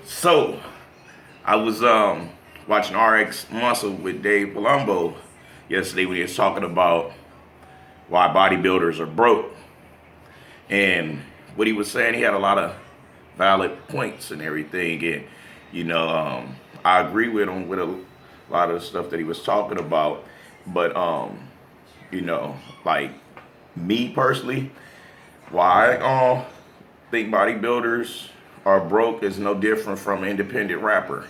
So I was watching RX Muscle with Dave Palumbo yesterday when he was talking about why bodybuilders are broke. And what he was saying, he had a lot of valid points and everything. And, I agree with him with a lot of the stuff that he was talking about. But, you know, like me personally, why I think bodybuilders are broke is no different from an independent rapper,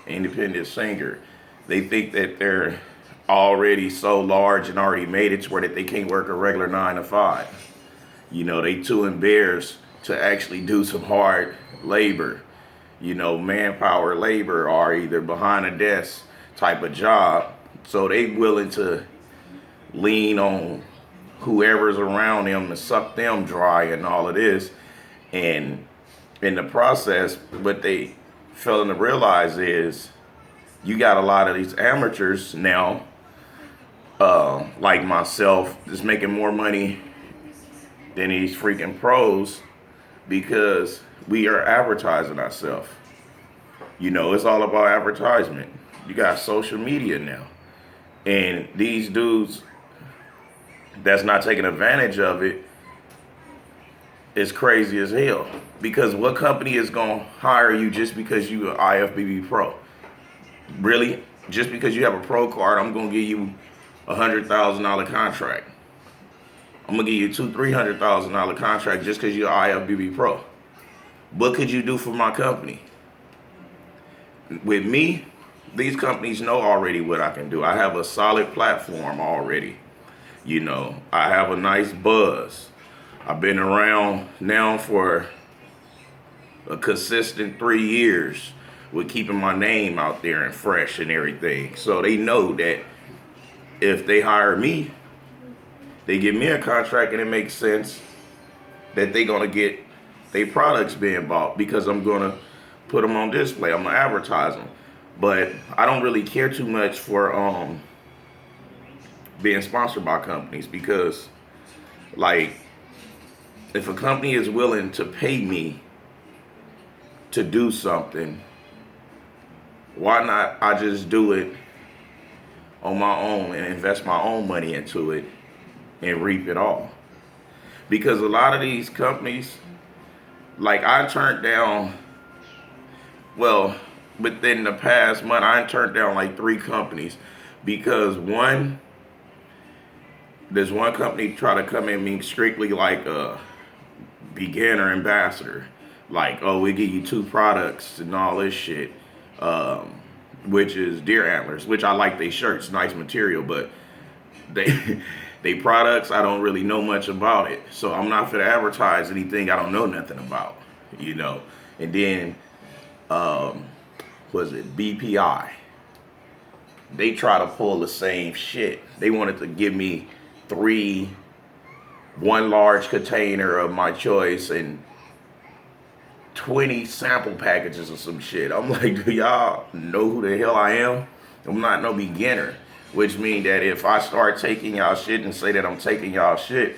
independent singer. They think that they're already so large and already made it to where that they can't work a regular 9 to 5. They too embarrassed to actually do some hard labor, manpower labor or either behind a desk type of job. So they willing to lean on whoever's around them to suck them dry and all of this. And in the process, what they failing to realize is you got a lot of these amateurs now, like myself, that's making more money than these freaking pros because we are advertising ourselves. It's all about advertisement. You got social media now. And these dudes that's not taking advantage of it is crazy as hell. Because what company is going to hire you just because you are IFBB Pro? Really? Just because you have a pro card, I'm going to give you $100,000 contract. I'm going to give you $300,000 contract just because you're IFBB Pro. What could you do for my company? With me, these companies know already what I can do. I have a solid platform already. I have a nice buzz. I've been around now for a consistent 3 years with keeping my name out there and fresh and everything. So they know that if they hire me, they give me a contract and it makes sense that they're going to get their products being bought because I'm going to put them on display. I'm going to advertise them. But I don't really care too much for being sponsored by companies because, like, if a company is willing to pay me to do something, why not I just do it on my own and invest my own money into it and reap it all? Because a lot of these companies, like I turned down, well, within the past month, I turned down like 3 companies because there's one company try to come at me strictly like a beginner ambassador. Like, oh, we give you 2 products and all this shit, which is deer antlers, which I like their shirts, nice material, but they products, I don't really know much about it. So I'm not going to advertise anything I don't know nothing about, And then, was it BPI? They try to pull the same shit. They wanted to give me 1 large container of my choice and 20 sample packages of some shit. I'm like, do y'all know who the hell I am? I'm not no beginner. Which means that if I start taking y'all shit and say that I'm taking y'all shit,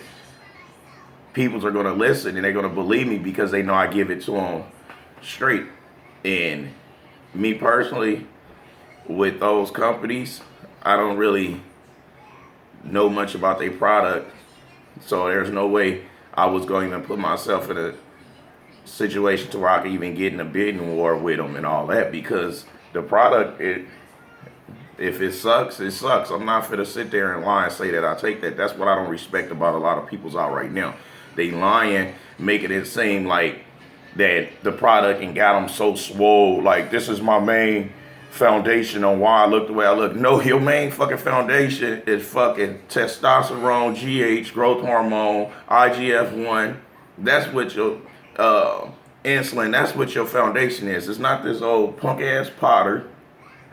people are going to listen and they're going to believe me because they know I give it to them straight. And me personally, with those companies, I don't really know much about their product. So there's no way I was going to even put myself in a situation to where I could even get in a bidding war with them and all that because the product, if it sucks, it sucks. I'm not finna sit there and lie and say that I take that. That's what I don't respect about a lot of people's out right now. They lying, making it seem like that the product and got them so swole. Like, this is my main foundation on why I look the way I look. No, your main fucking foundation is fucking testosterone, GH, growth hormone, IGF-1. That's what your insulin. That's what your foundation is. It's not this old punk ass powder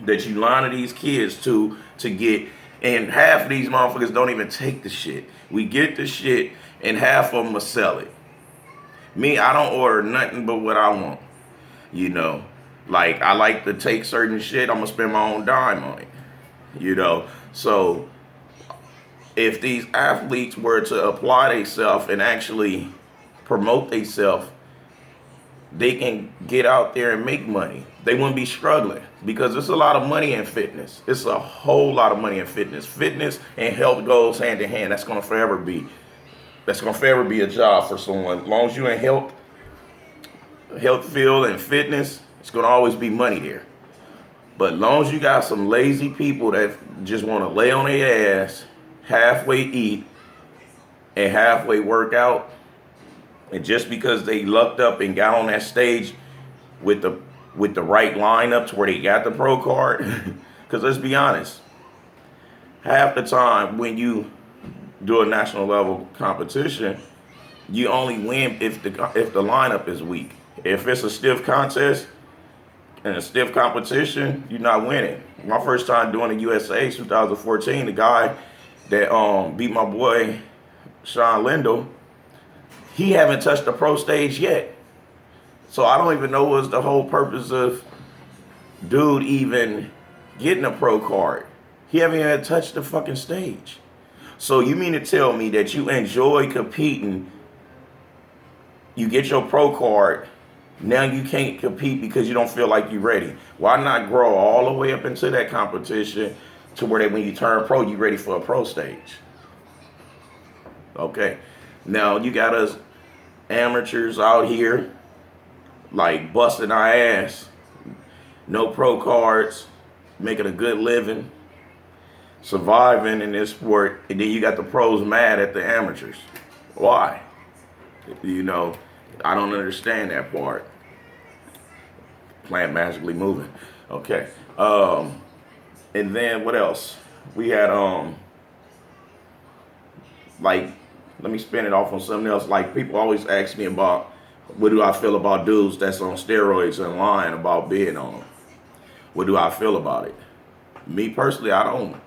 that you line to these kids to get. And half of these motherfuckers don't even take the shit. We get the shit and half of them will sell it. Me, I don't order nothing but what I want. Like, I like to take certain shit, I'm gonna spend my own dime on it. So if these athletes were to apply themselves and actually promote themselves they can get out there and make money. They wouldn't be struggling because there's a lot of money in fitness. It's a whole lot of money in fitness. Fitness and health goes hand in hand. That's going to forever be. That's going to forever be a job for someone. As long as you're in health field and fitness, it's going to always be money there. But as long as you got some lazy people that just want to lay on their ass, halfway eat, and halfway work out, and just because they lucked up and got on that stage with the right lineup to where they got the pro card, because let's be honest, half the time when you do a national level competition, you only win if the lineup is weak. If it's a stiff contest and a stiff competition, you're not winning. My first time doing the USA 2014, the guy that beat my boy Sean Lindell, he haven't touched the pro stage yet. So I don't even know what's the whole purpose of dude even getting a pro card. He haven't even touched the fucking stage. So you mean to tell me that you enjoy competing, you get your pro card, now you can't compete because you don't feel like you're ready? Why not grow all the way up into that competition to where that when you turn pro, you're ready for a pro stage? Okay. Now you got us amateurs out here like busting our ass, no pro cards, making a good living, surviving in this sport, and then you got the pros mad at the amateurs. Why? You know, I don't understand that part. Plant magically moving. Okay. And then what else? We had like, let me spin it off on something else. Like, people always ask me about what do I feel about dudes that's on steroids and lying about being on them. What do I feel about it? Me personally, I don't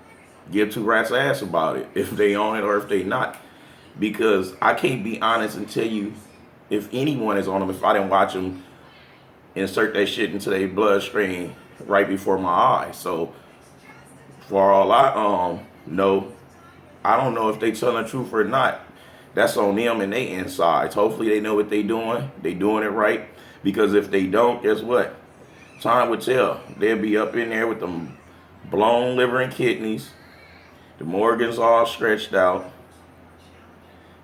give two rats ass about it, if they on it or if they not, because I can't be honest and tell you if anyone is on them if I didn't watch them insert that shit into their bloodstream right before my eyes. So for all I know, I don't know if they telling the truth or not. That's on them and they insides. Hopefully they know what they doing. They doing it right. Because if they don't, guess what? Time would tell. They'll be up in there with them blown liver and kidneys, the organs all stretched out,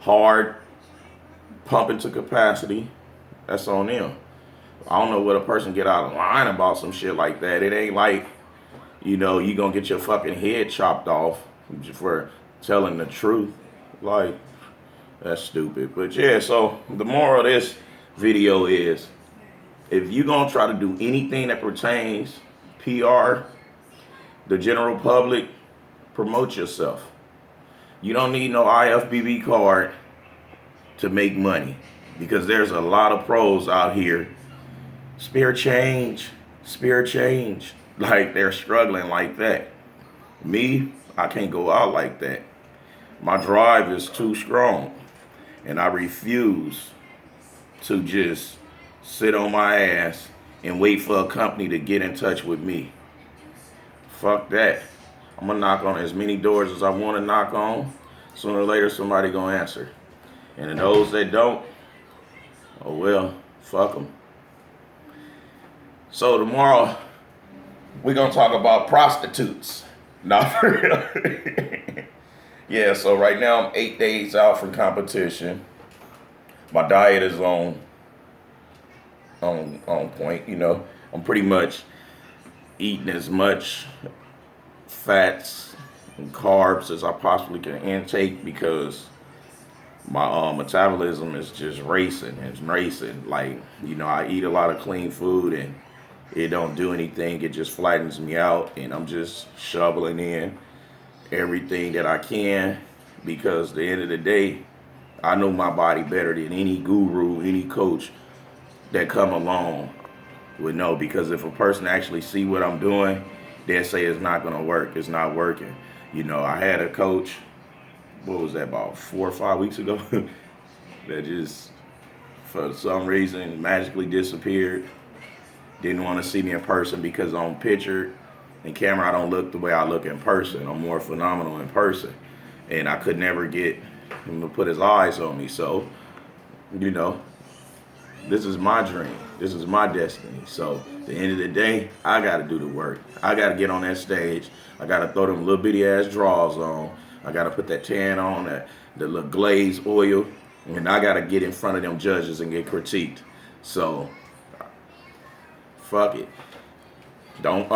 hard, pumping to capacity. That's on them. I don't know what a person get out of line about some shit like that. It ain't like, you know, you gonna get your fucking head chopped off for telling the truth. Like, that's stupid. But yeah, so the moral of this video is, if you gonna try to do anything that pertains PR, the general public, promote yourself. You don't need no ifbb card to make money, because there's a lot of pros out here. Spare change, like they're struggling like that. Me, I can't go out like that. My drive is too strong, and I refuse to just sit on my ass and wait for a company to get in touch with me. Fuck that. I'm gonna knock on as many doors as I want to knock on. Sooner or later, somebody gonna answer. And those that don't, oh well, fuck them. So tomorrow, we're gonna talk about prostitutes. Not for real. Yeah, so right now I'm 8 days out from competition. My diet is on point, you know. I'm pretty much eating as much fats and carbs as I possibly can intake, because my metabolism is just racing. It's racing. Like, you know, I eat a lot of clean food and it don't do anything. It just flattens me out, and I'm just shoveling in everything that I can, because at the end of the day, I know my body better than any guru, any coach that come along would know. Because if a person actually see what I'm doing, they'll say it's not gonna work. It's not working. You know, I had a coach, what was that, about 4 or 5 weeks ago, that just for some reason magically disappeared. Didn't want to see me in person, because on picture and camera I don't look the way I look in person. I'm more phenomenal in person, and I could never get him to put his eyes on me. So, you know, This is my dream. This is my destiny. So at the end of the day, I gotta do the work. I gotta get on that stage. I gotta throw them little bitty ass drawers on. I gotta put that tan on, the little glaze oil, and I gotta get in front of them judges and get critiqued. So fuck it. Don't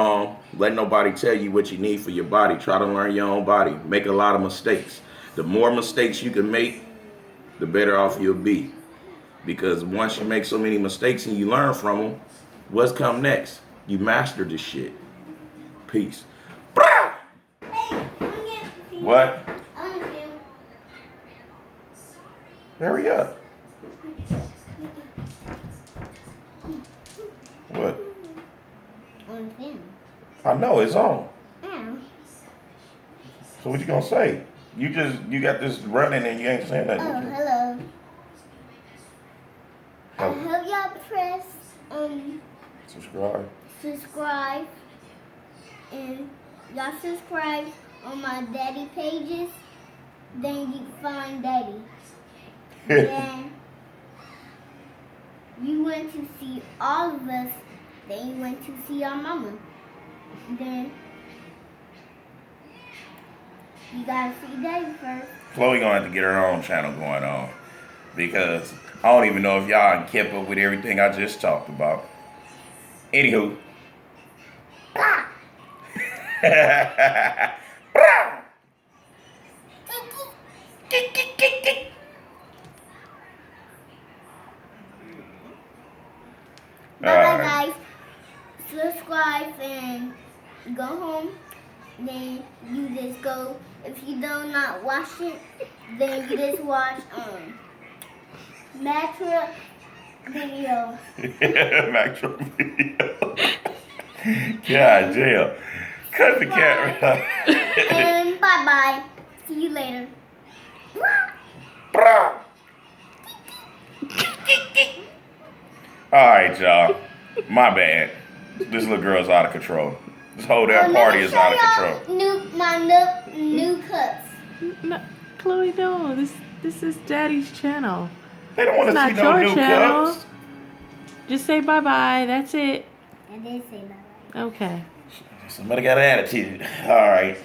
let nobody tell you what you need for your body. Try to learn your own body. Make a lot of mistakes. The more mistakes you can make, the better off you'll be. Because once you make so many mistakes and you learn from them, what's come next? You master this shit. Peace. Brah! What? Hurry up. What? I know it's on. So what you gonna say? You got this running and you ain't saying nothing. Oh, hello. I hope y'all press subscribe and y'all subscribe on my daddy pages, then you can find daddy. Then you went to see all of us, then you went to see our mama. Then you gotta see daddy first. Chloe gonna have to get her own channel going on because I don't even know if y'all kept up with everything I just talked about. Anywho. Bye guys. Subscribe and go home. Then you just go. If you do not watch it, then you just watch Macro video. Macro video. God damn. Cut the camera. And bye bye. See you later. Alright, y'all. My bad. This little girl's out of control. This whole damn party is out of control. My new cups. No, Chloe, no. This is Daddy's channel. They don't want to see no new cups. Just say bye-bye. That's it. I did say bye bye. Okay. Somebody got an attitude. All right.